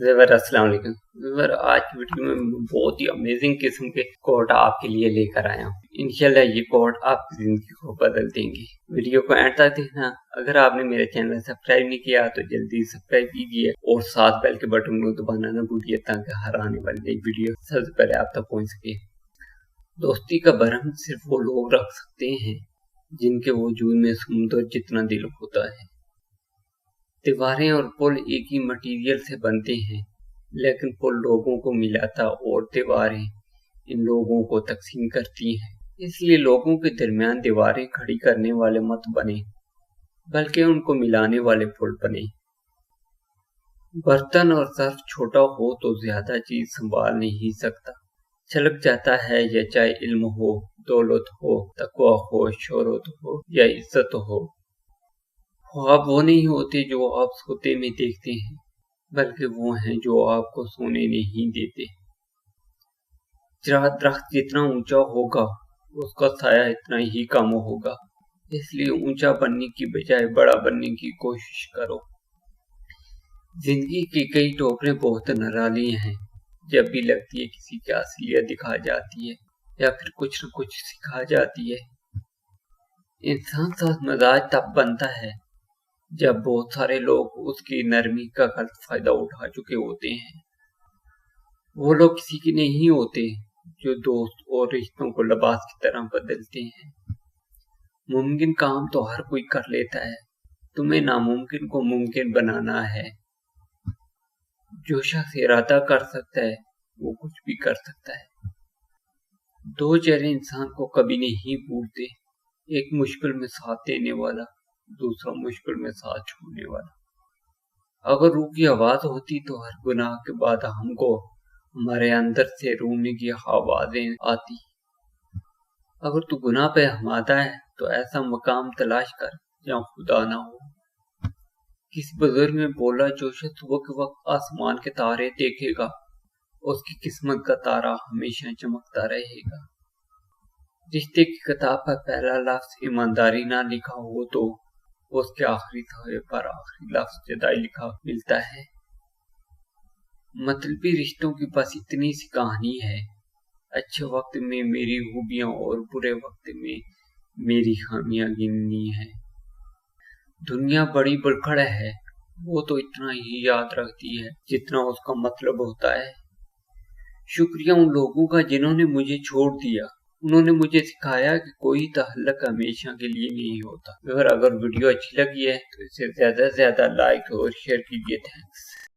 زیور السلام علیکم زیور، آج کی ویڈیو میں بہت ہی امیزنگ قسم کے کوٹ آپ کے لیے لے کر آیا ہوں۔ انشاءاللہ یہ کوٹ آپ کی زندگی کو بدل دیں گے۔ ویڈیو کو اینڈ تک دیکھنا۔ اگر آپ نے میرے چینل سبسکرائب نہیں کیا تو جلدی سبسکرائب کیجیے اور ساتھ بیل کے بٹن کو دبانا نہ بھولیے تاکہ ہر آنے والی نئی ویڈیو سب سے پہلے آپ تک پہنچ سکے۔ دوستی کا برہم صرف وہ لوگ رکھ سکتے ہیں جن کے وجود میں سمندر جتنا دل ہوتا ہے۔ دیواریں اور پل ایک ہی مٹیریل سے بنتے ہیں، لیکن پل لوگوں کو ملاتا اور دیواریں ان لوگوں کو تقسیم کرتی ہیں۔ اس لیے لوگوں کے درمیان دیواریں کھڑی کرنے والے مت بنے، بلکہ ان کو ملانے والے پل بنے۔ برتن اور ظرف چھوٹا ہو تو زیادہ چیز سنبھال نہیں سکتا، چھلک جاتا ہے، یا چاہے علم ہو، دولت ہو، تقویٰ ہو، شہرت ہو یا عزت ہو۔ خواب وہ نہیں ہوتے جو آپ سوتے میں دیکھتے ہیں، بلکہ وہ ہیں جو آپ کو سونے نہیں دیتے۔ درخت جتنا اونچا ہوگا اس کا سایہ اتنا ہی کم ہوگا، اس لیے اونچا بننے کی بجائے بڑا بننے کی کوشش کرو۔ زندگی کی کئی ٹوکریں بہت نرالی ہیں، جب بھی لگتی ہے کسی کی اصلیت دکھا جاتی ہے یا پھر کچھ نہ کچھ سکھا جاتی ہے۔ انسان ساتھ مزاج تب بنتا ہے جب بہت سارے لوگ اس کی نرمی کا غلط فائدہ اٹھا چکے ہوتے ہیں۔ وہ لوگ کسی کے نہیں ہوتے جو دوست اور رشتوں کو لباس کی طرح بدلتے ہیں۔ ممکن کام تو ہر کوئی کر لیتا ہے، تمہیں ناممکن کو ممکن بنانا ہے۔ جو شخص ارادہ کر سکتا ہے وہ کچھ بھی کر سکتا ہے۔ دو چہرے انسان کو کبھی نہیں بھولتے، ایک مشکل میں ساتھ دینے والا، دوسرا مشکل میں ساتھ چھوڑنے والا۔ اگر روح کی آواز ہوتی تو ہر گناہ کے بعد ہم کو ہمارے اندر سے رونے کی آوازیں آتی۔ اگر تو گناہ پہ آمادہ ہے تو ایسا مقام تلاش کر جہاں خدا نہ ہو۔ کسی بزرگ نے بولا، جو شخص صبح کے وقت آسمان کے تارے دیکھے گا اس کی قسمت کا تارا ہمیشہ چمکتا رہے گا۔ رشتے کی کتاب پر پہلا لفظ ایمانداری نہ لکھا ہو تو اس کے آخری صفحے پر آخری لفظ جدائی لکھا ملتا ہے۔ مطلبی رشتوں کی بس اتنی سی کہانی ہے، اچھے وقت میں میری خوبیاں اور برے وقت میں میری خامیاں گننی ہے۔ دنیا بڑی بڑکڑ ہے، وہ تو اتنا ہی یاد رکھتی ہے جتنا اس کا مطلب ہوتا ہے۔ شکریہ ان لوگوں کا جنہوں نے مجھے چھوڑ دیا، انہوں نے مجھے سکھایا کہ کوئی تعلق ہمیشہ کے لیے نہیں ہوتا۔ اگر ویڈیو اچھی لگی ہے تو اسے زیادہ سے زیادہ لائک اور شیئر کیجیے۔ تھینکس۔